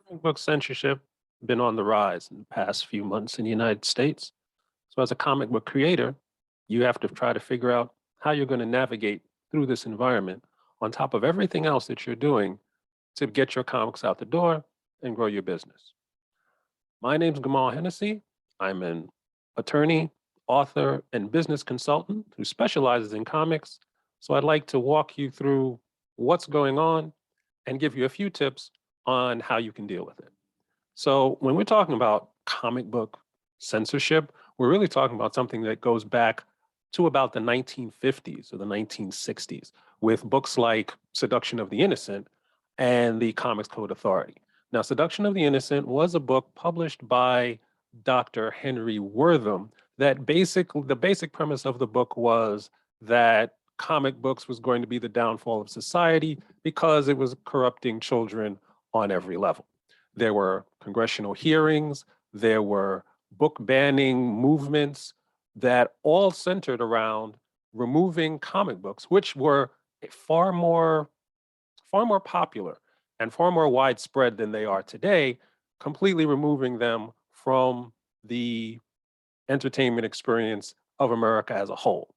Comic book censorship been on the rise in the past few months in the United States. So as a comic book creator, you have to try to figure out how you're going to navigate through this environment on top of everything else that you're doing to get your comics out the door and grow your business. My name's Jamal Hennessy. I'm an attorney, author, and business consultant who specializes in comics. So I'd like to walk you through what's going on and give you a few tips on how you can deal with it. So when we're talking about comic book censorship, we're really talking about something that goes back to about the 1950s or the 1960s with books like Seduction of the Innocent and the Comics Code Authority. Now, Seduction of the Innocent was a book published by Dr. Henry Wortham that the basic premise of the book was that comic books was going to be the downfall of society because it was corrupting children on every level. There were congressional hearings, there were book banning movements that all centered around removing comic books, which were far more popular and far more widespread than they are today, completely removing them from the entertainment experience of America as a whole.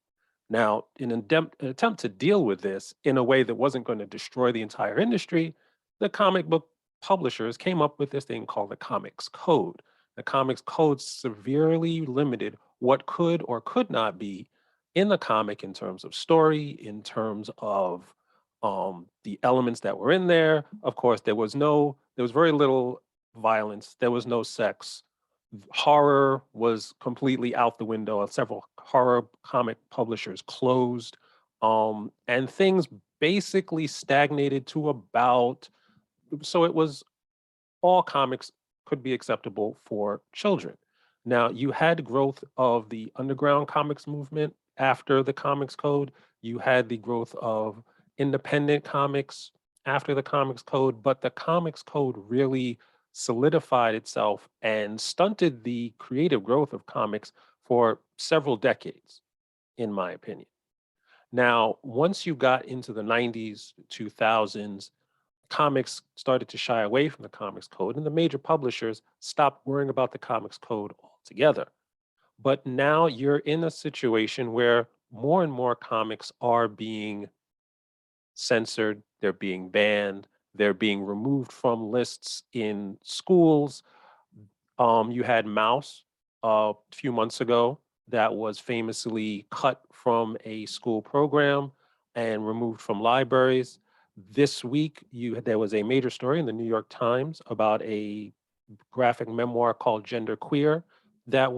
Now, in an attempt to deal with this in a way that wasn't going to destroy the entire industry, the comic book publishers came up with this thing called the Comics Code. The Comics Code severely limited what could or could not be in the comic in terms of story, in terms of the elements that were in there. Of course, there was very little violence, there was no sex. Horror was completely out the window. Several horror comic publishers closed, and things basically stagnated to about, so it was all comics could be acceptable for children. Now, you had growth of the underground comics movement after the Comics Code. You had the growth of independent comics after the Comics Code, but the Comics Code really solidified itself and stunted the creative growth of comics for several decades, in my opinion. Now, once you got into the 90s, 2000s, comics started to shy away from the Comics Code, and the major publishers stopped worrying about the Comics Code altogether. But now you're in a situation where more and more comics are being censored, they're being banned, they're being removed from lists in schools. You had Mouse a few months ago that was famously cut from a school program and removed from libraries. This week, there was a major story in the New York Times about a graphic memoir called Genderqueer that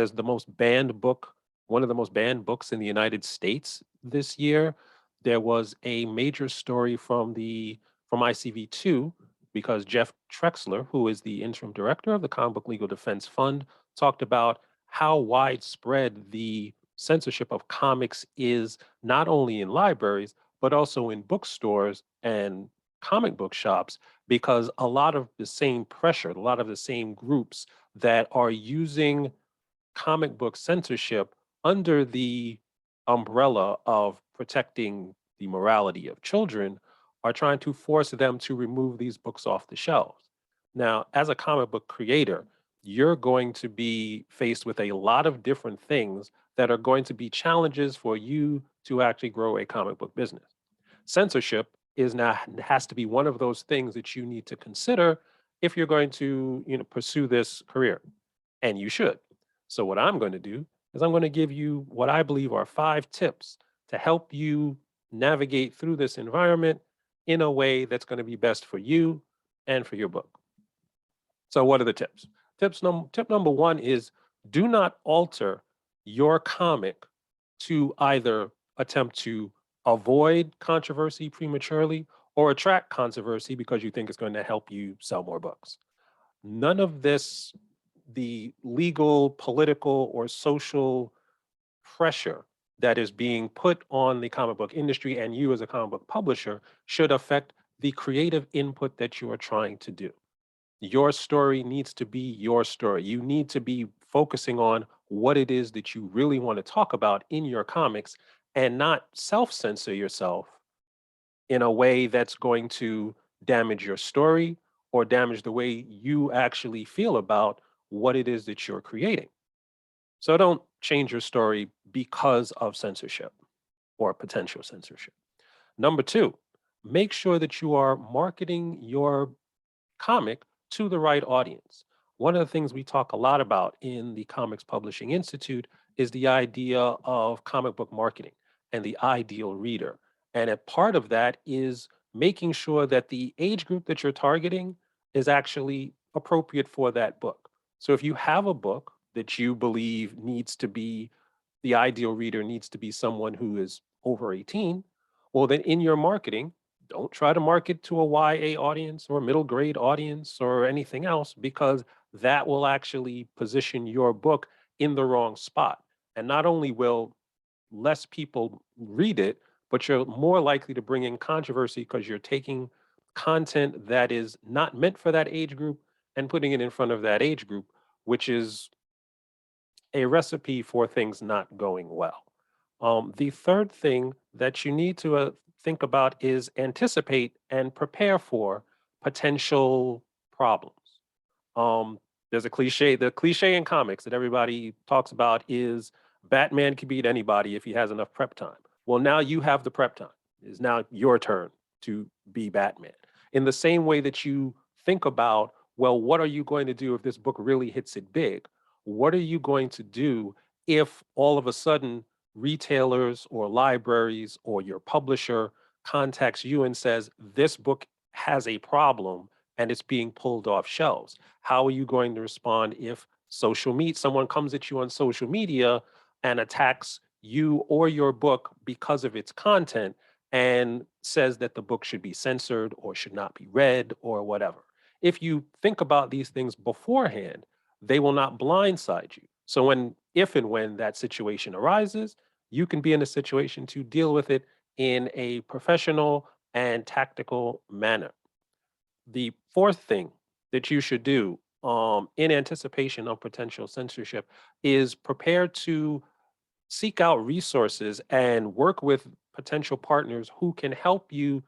is the most banned book, one of the most banned books in the United States this year. There was a major story from ICV2 because Jeff Trexler, who is the interim director of the Comic Book Legal Defense Fund, talked about how widespread the censorship of comics is not only in libraries, but also in bookstores and comic book shops, because a lot of the same pressure, a lot of the same groups that are using comic book censorship under the umbrella of protecting the morality of children are trying to force them to remove these books off the shelves. Now, as a comic book creator, you're going to be faced with a lot of different things that are going to be challenges for you to actually grow a comic book business. Censorship is now has to be one of those things that you need to consider if you're going to, pursue this career, and you should. So what I'm going to do is I'm going to give you what I believe are 5 tips to help you navigate through this environment in a way that's going to be best for you and for your book. So what are the tips? Tip number 1 is do not alter your comic to either attempt to avoid controversy prematurely or attract controversy because you think it's going to help you sell more books. None of this, the legal, political, or social pressure that is being put on the comic book industry and you as a comic book publisher should affect the creative input that you are trying to do. Your story needs to be your story. You need to be focusing on what it is that you really want to talk about in your comics and not self censor yourself in a way that's going to damage your story or damage the way you actually feel about what it is that you're creating. So don't change your story because of censorship or potential censorship. Number two, make sure that you are marketing your comic to the right audience. One of the things we talk a lot about in the Comics Publishing Institute is the idea of comic book marketing and the ideal reader. And a part of that is making sure that the age group that you're targeting is actually appropriate for that book. So if you have a book that you believe needs to be, the ideal reader needs to be someone who is over 18, well, then in your marketing, don't try to market to a YA audience or middle grade audience or anything else, because that will actually position your book in the wrong spot. And not only will less people read it, but you're more likely to bring in controversy because you're taking content that is not meant for that age group and putting it in front of that age group, which is a recipe for things not going well. The third thing that you need to think about is anticipate and prepare for potential problems. Um, there's a cliche, the cliche in comics that everybody talks about is Batman can beat anybody if he has enough prep time. Well, now you have the prep time. It's now your turn to be Batman. In the same way that you think about, well, what are you going to do if this book really hits it big? What are you going to do if all of a sudden retailers or libraries or your publisher contacts you and says, this book has a problem and it's being pulled off shelves? How are you going to respond if someone comes at you on social media and attacks you or your book because of its content and says that the book should be censored or should not be read or whatever? If you think about these things beforehand, they will not blindside you. So if and when that situation arises, you can be in a situation to deal with it in a professional and tactical manner. The fourth thing that you should do in anticipation of potential censorship is prepare to seek out resources and work with potential partners who can help you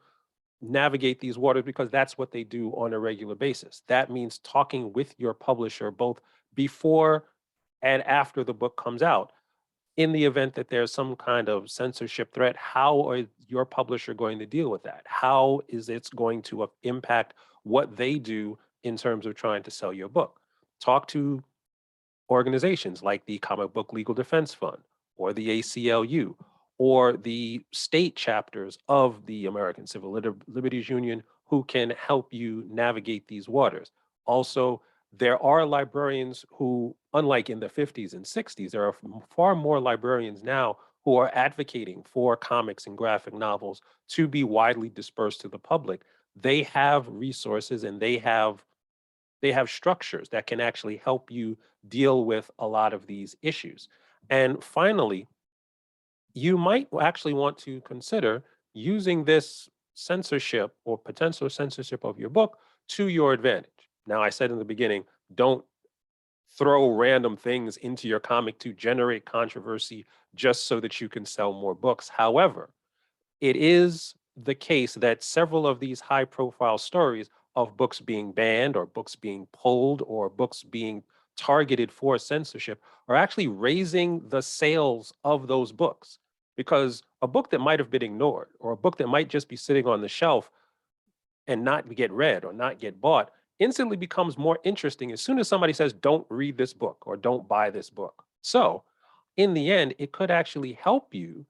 navigate these waters, because that's what they do on a regular basis. That means talking with your publisher both before and after the book comes out. In the event that there's some kind of censorship threat, how is your publisher going to deal with that? How is it going to impact what they do in terms of trying to sell your book? Talk to organizations like the Comic Book Legal Defense Fund or the ACLU or the state chapters of the American Civil Liberties Union who can help you navigate these waters. Also, there are librarians who, unlike in the 50s and 60s, there are far more librarians now who are advocating for comics and graphic novels to be widely dispersed to the public. They have resources and they have structures that can actually help you deal with a lot of these issues. And finally, you might actually want to consider using this censorship or potential censorship of your book to your advantage. Now, I said in the beginning, don't throw random things into your comic to generate controversy just so that you can sell more books. However, it is the case that several of these high profile stories of books being banned or books being pulled or books being targeted for censorship are actually raising the sales of those books, because a book that might have been ignored or a book that might just be sitting on the shelf and not get read or not get bought instantly becomes more interesting as soon as somebody says, don't read this book or don't buy this book. So in the end, it could actually help you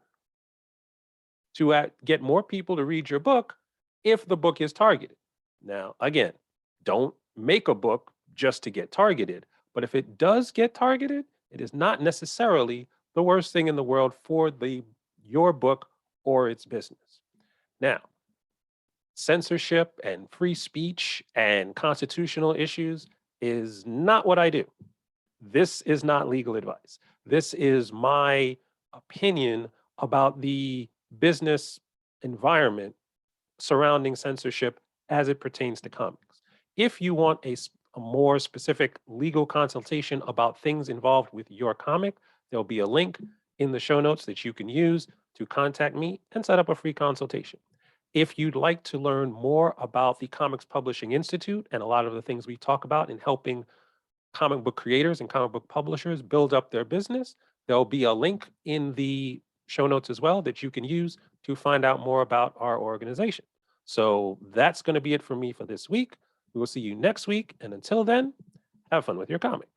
to get more people to read your book if the book is targeted. Now, again, don't make a book just to get targeted, but if it does get targeted, it is not necessarily the worst thing in the world for your book or its business. Now, censorship and free speech and constitutional issues is not what I do. This is not legal advice. This is my opinion about the business environment surrounding censorship as it pertains to comics. If you want a more specific legal consultation about things involved with your comic, there'll be a link in the show notes that you can use to contact me and set up a free consultation. If you'd like to learn more about the Comics Publishing Institute and a lot of the things we talk about in helping comic book creators and comic book publishers build up their business, there'll be a link in the show notes as well that you can use to find out more about our organization. So that's going to be it for me for this week. We will see you next week. And until then, have fun with your comic.